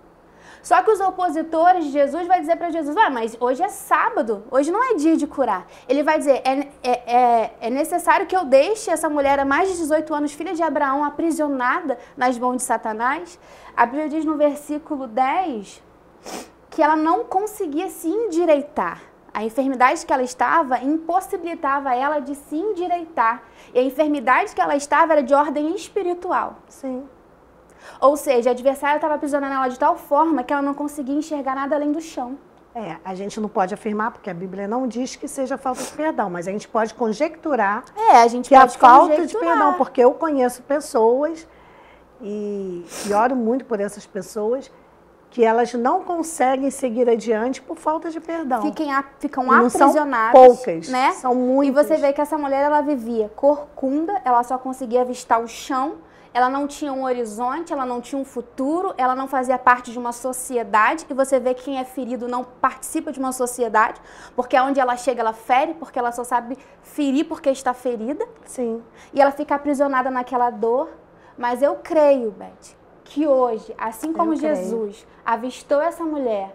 Só que os opositores de Jesus vão dizer para Jesus, mas hoje é sábado, hoje não é dia de curar. Ele vai dizer, é necessário que eu deixe essa mulher há mais de 18 anos, filha de Abraão, aprisionada nas mãos de Satanás. A Bíblia diz no versículo 10 que ela não conseguia se endireitar. A enfermidade que ela estava impossibilitava ela de se endireitar. E a enfermidade que ela estava era de ordem espiritual. Sim. Ou seja, a adversária estava aprisionando ela de tal forma que ela não conseguia enxergar nada além do chão. A gente não pode afirmar, porque a Bíblia não diz que seja falta de perdão, mas a gente pode conjecturar a gente que pode a falta de perdão, porque eu conheço pessoas e oro muito por essas pessoas que elas não conseguem seguir adiante por falta de perdão. Ficam não aprisionadas. São poucas, né? São muitas. E você vê que essa mulher, ela vivia corcunda, ela só conseguia avistar o chão, ela não tinha um horizonte, ela não tinha um futuro, ela não fazia parte de uma sociedade, e você vê que quem é ferido não participa de uma sociedade, porque onde ela chega, ela fere, porque ela só sabe ferir porque está ferida. Sim. E ela fica aprisionada naquela dor. Mas eu creio, Beth, que hoje, assim como Jesus avistou essa mulher,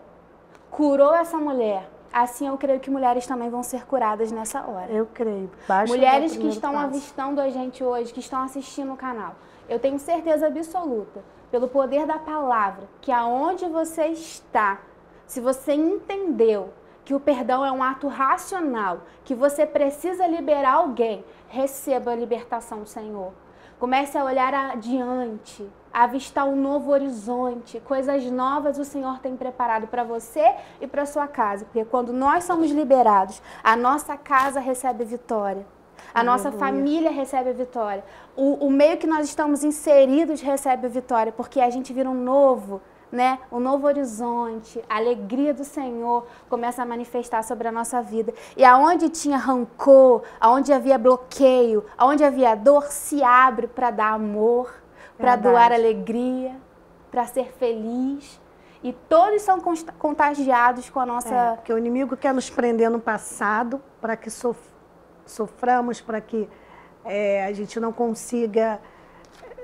curou essa mulher, assim eu creio que mulheres também vão ser curadas nessa hora. Eu creio. Mulheres que estão avistando a gente hoje, que estão assistindo o canal, eu tenho certeza absoluta, pelo poder da palavra, que aonde você está, se você entendeu que o perdão é um ato racional, que você precisa liberar alguém, receba a libertação do Senhor. Comece a olhar adiante, a avistar um novo horizonte, coisas novas o Senhor tem preparado para você e para sua casa. Porque quando nós somos liberados, a nossa casa recebe vitória, a nossa família recebe vitória, o meio que nós estamos inseridos recebe vitória, porque a gente vira um novo horizonte, a alegria do Senhor começa a manifestar sobre a nossa vida. E aonde tinha rancor, aonde havia bloqueio, aonde havia dor, se abre para dar amor, para doar alegria, para ser feliz. E todos são contagiados com a nossa... Porque o inimigo quer nos prender no passado para que soframos, para que a gente não consiga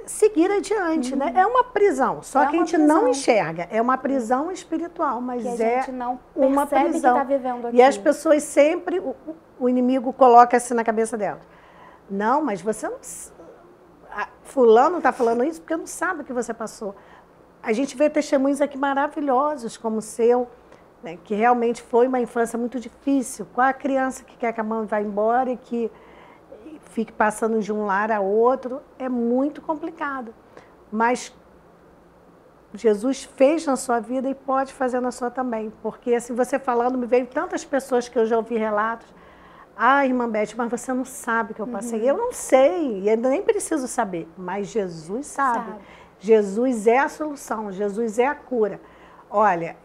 seguir adiante, né? É uma prisão, só que a gente não enxerga. É uma prisão espiritual, mas que a gente não uma prisão. Que tá vivendo aqui. E as pessoas sempre, o inimigo coloca assim na cabeça delas. Não, mas você não... Fulano está falando isso porque não sabe o que você passou. A gente vê testemunhos aqui maravilhosos, como o seu, né, que realmente foi uma infância muito difícil. Qual a criança que quer que a mãe vá embora e que fique passando de um lar a outro? É muito complicado. Mas Jesus fez na sua vida e pode fazer na sua também. Porque, assim, você falando, me veio tantas pessoas que eu já ouvi relatos. Irmã Beth, mas você não sabe o que eu passei. Eu não sei, eu nem preciso saber. Mas Jesus sabe. Jesus é a solução, Jesus é a cura. Olha,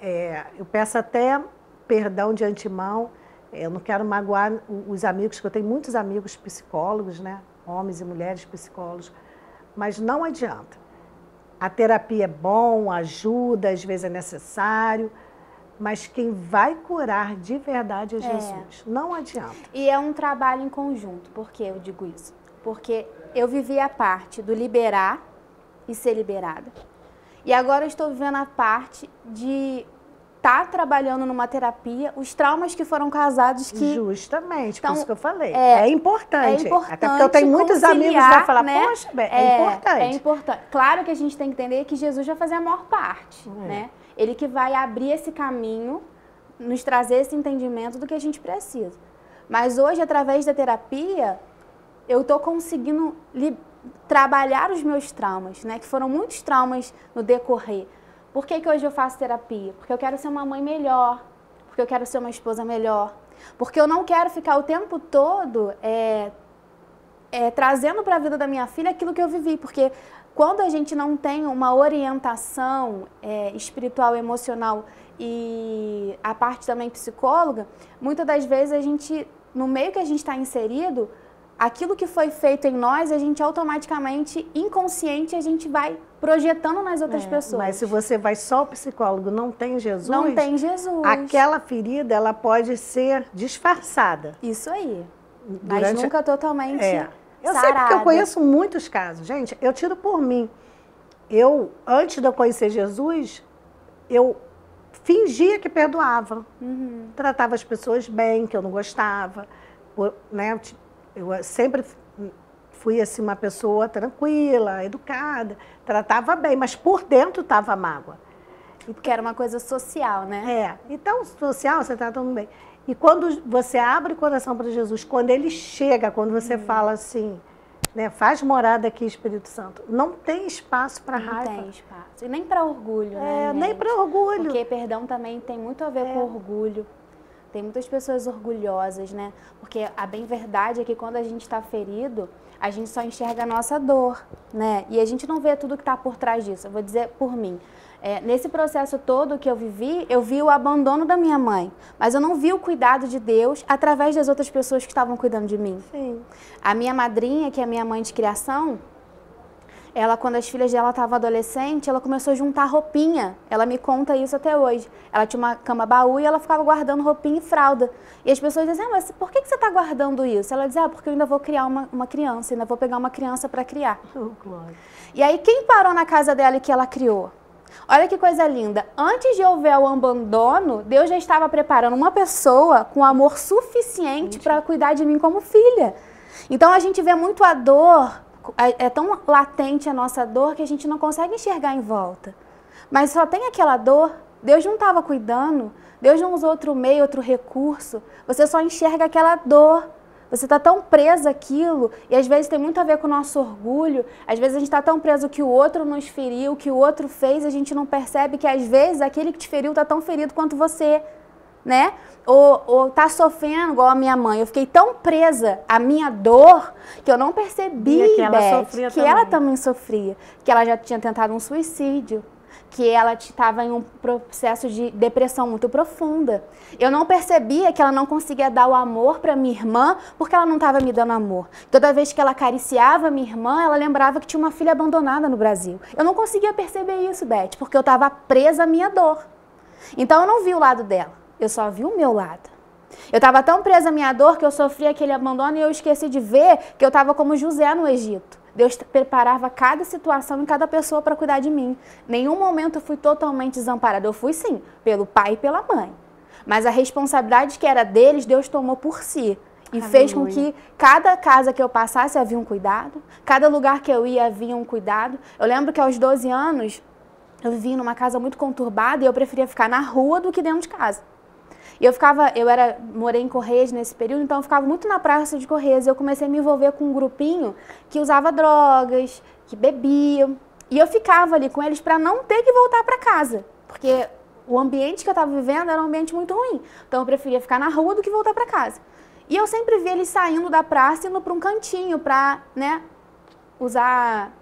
eu peço até perdão de antemão. Eu não quero magoar os amigos, porque eu tenho muitos amigos psicólogos, né? Homens e mulheres psicólogos, mas não adianta. A terapia é bom, ajuda, às vezes é necessário, mas quem vai curar de verdade é Jesus. Não adianta. E é um trabalho em conjunto. Por que eu digo isso? Porque eu vivi a parte do liberar e ser liberada. E agora eu estou vivendo a parte de estar trabalhando numa terapia, os traumas que foram causados que... Justamente, por isso que eu falei. É importante. É importante. Até porque eu tenho muitos amigos que vão falar, né? Poxa, é importante. É importante. Claro que a gente tem que entender que Jesus vai fazer a maior parte, né? Ele que vai abrir esse caminho, nos trazer esse entendimento do que a gente precisa. Mas hoje, através da terapia, eu estou conseguindo trabalhar os meus traumas, né? Que foram muitos traumas no decorrer. Por que hoje eu faço terapia? Porque eu quero ser uma mãe melhor, porque eu quero ser uma esposa melhor, porque eu não quero ficar o tempo todo trazendo para a vida da minha filha aquilo que eu vivi, porque quando a gente não tem uma orientação espiritual, emocional e a parte também psicóloga, muitas das vezes a gente, no meio que a gente está inserido, aquilo que foi feito em nós, a gente automaticamente, inconsciente, a gente vai projetando nas outras pessoas. Mas se você vai só ao psicólogo, não tem Jesus... Não tem Jesus. Aquela ferida, ela pode ser disfarçada. Isso aí. Mas nunca totalmente Eu sei porque eu conheço muitos casos. Gente, eu tiro por mim. Antes de eu conhecer Jesus, eu fingia que perdoava. Tratava as pessoas bem, que eu não gostava. Né? Eu sempre fui assim, uma pessoa tranquila, educada, tratava bem, mas por dentro estava mágoa. Porque era uma coisa social, né? Então, social, você está tudo bem. E quando você abre o coração para Jesus, quando ele chega, quando você fala assim, né, faz morada aqui, Espírito Santo, não tem espaço para raiva. Não tem espaço. E nem para orgulho, né? Nem para orgulho. Porque perdão também tem muito a ver com orgulho. Tem muitas pessoas orgulhosas, né? Porque a bem verdade é que quando a gente está ferido, a gente só enxerga a nossa dor, né? E a gente não vê tudo que está por trás disso. Eu vou dizer por mim. Nesse processo todo que eu vi o abandono da minha mãe, mas eu não vi o cuidado de Deus através das outras pessoas que estavam cuidando de mim. Sim. A minha madrinha, que é minha mãe de criação, ela, quando as filhas dela estavam adolescentes, ela começou a juntar roupinha. Ela me conta isso até hoje. Ela tinha uma cama-baú e ela ficava guardando roupinha e fralda. E as pessoas dizem, mas por que você está guardando isso? Ela dizia, porque eu ainda vou criar uma criança, ainda vou pegar uma criança para criar. Glória. E aí, quem parou na casa dela e que ela criou? Olha que coisa linda. Antes de houver o abandono, Deus já estava preparando uma pessoa com amor suficiente para cuidar de mim como filha. Então, a gente vê muito a dor, é tão latente a nossa dor que a gente não consegue enxergar em volta. Mas só tem aquela dor, Deus não estava cuidando, Deus não usou outro meio, outro recurso, você só enxerga aquela dor. Você está tão preso àquilo, e às vezes tem muito a ver com o nosso orgulho, às vezes a gente está tão preso que o outro nos feriu, que o outro fez, a gente não percebe que às vezes aquele que te feriu está tão ferido quanto você, né? Ou está sofrendo igual a minha mãe. Eu fiquei tão presa à minha dor que eu não percebi, Beth, que ela também sofria, que ela já tinha tentado um suicídio, que ela estava em um processo de depressão muito profunda. Eu não percebia que ela não conseguia dar o amor para minha irmã porque ela não estava me dando amor. Toda vez que ela acariciava minha irmã, ela lembrava que tinha uma filha abandonada no Brasil. Eu não conseguia perceber isso, Beth, porque eu estava presa à minha dor. Então eu não vi o lado dela, eu só vi o meu lado. Eu estava tão presa à minha dor que eu sofria aquele abandono e eu esqueci de ver que eu estava como José no Egito. Deus preparava cada situação e cada pessoa para cuidar de mim. Nenhum momento eu fui totalmente desamparada. Eu fui sim, pelo pai e pela mãe. Mas a responsabilidade que era deles, Deus tomou por si. E fez com que cada casa que eu passasse havia um cuidado. Cada lugar que eu ia havia um cuidado. Eu lembro que aos 12 anos, eu vivia numa casa muito conturbada e eu preferia ficar na rua do que dentro de casa. E morei em Correios nesse período, então eu ficava muito na praça de Correios. Eu comecei a me envolver com um grupinho que usava drogas, que bebia. E eu ficava ali com eles para não ter que voltar para casa, porque o ambiente que eu estava vivendo era um ambiente muito ruim. Então eu preferia ficar na rua do que voltar para casa. E eu sempre via eles saindo da praça e indo para um cantinho para, né, usar.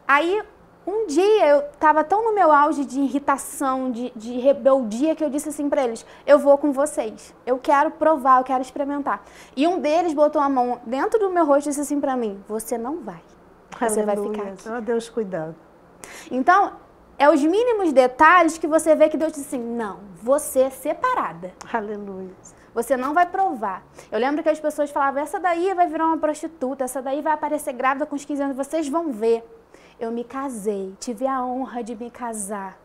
Aí, um dia eu estava tão no meu auge de irritação, de rebeldia, que eu disse assim para eles, eu vou com vocês, eu quero provar, eu quero experimentar. E um deles botou a mão dentro do meu rosto e disse assim para mim, você não vai, você vai ficar aqui. Ó, Deus cuidando. Então, é os mínimos detalhes que você vê que Deus disse assim, não, você é separada. Aleluia. Você não vai provar. Eu lembro que as pessoas falavam, essa daí vai virar uma prostituta, essa daí vai aparecer grávida com os 15 anos, vocês vão ver. Eu me casei, tive a honra de me casar.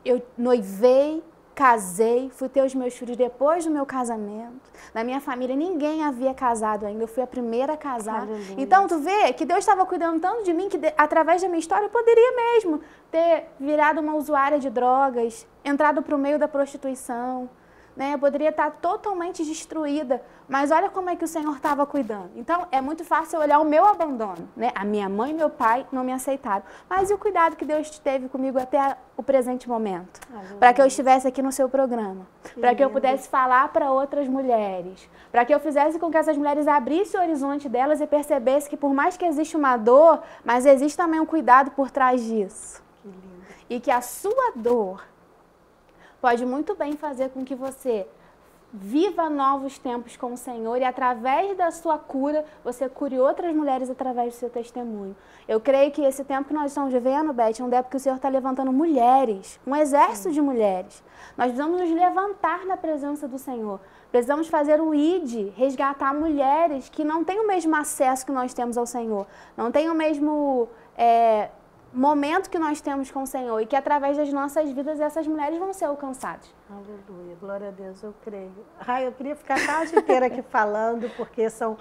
Eu noivei, casei, fui ter os meus filhos depois do meu casamento. Na minha família ninguém havia casado ainda, eu fui a primeira a casar. Aleluia. Então tu vê que Deus estava cuidando tanto de mim que através da minha história eu poderia mesmo ter virado uma usuária de drogas, entrado para o meio da prostituição. Né? Eu poderia estar totalmente destruída, mas olha como é que o Senhor estava cuidando. Então, é muito fácil olhar o meu abandono, né? A minha mãe e meu pai não me aceitaram, mas e o cuidado que Deus teve comigo até o presente momento, para que eu estivesse aqui no seu programa, para que eu pudesse falar para outras mulheres, para que eu fizesse com que essas mulheres abrissem o horizonte delas e percebessem que por mais que existe uma dor, mas existe também um cuidado por trás disso. Que lindo. E que a sua dor pode muito bem fazer com que você viva novos tempos com o Senhor e através da sua cura, você cure outras mulheres através do seu testemunho. Eu creio que esse tempo que nós estamos vivendo, Beth, é um tempo que o Senhor está levantando mulheres, um exército de mulheres. Nós precisamos nos levantar na presença do Senhor. Precisamos fazer um ID, resgatar mulheres que não têm o mesmo acesso que nós temos ao Senhor, não têm o mesmo momento que nós temos com o Senhor e que através das nossas vidas essas mulheres vão ser alcançadas. Aleluia, glória a Deus, eu creio. Eu queria ficar a tarde inteira aqui falando, porque são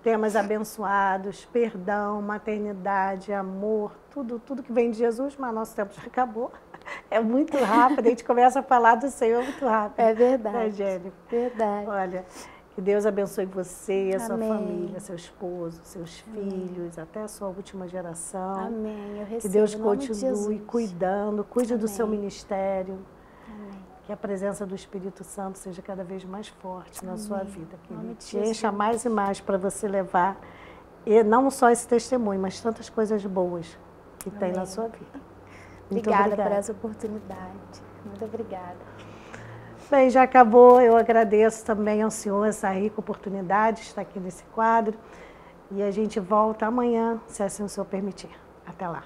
temas abençoados, perdão, maternidade, amor, tudo que vem de Jesus, mas nosso tempo já acabou. É muito rápido, a gente começa a falar do Senhor muito rápido. É verdade. Né, Jenny? Verdade. Olha, que Deus abençoe você, a sua Amém. Família, seu esposo, seus filhos, até a sua última geração. Amém. Eu recebo, que Deus em nome de continue Jesus. cuidando, cuide do Amém. seu ministério. Amém. Que a presença do Espírito Santo seja cada vez mais forte na sua vida. Que Nome Ele de te Jesus. encha mais e mais para você levar, e não só esse testemunho, mas tantas coisas boas que tem na sua vida. Muito Obrigada por essa oportunidade. Muito obrigada. Bem, já acabou. Eu agradeço também ao senhor essa rica oportunidade de estar aqui nesse quadro. E a gente volta amanhã, se assim o senhor permitir. Até lá.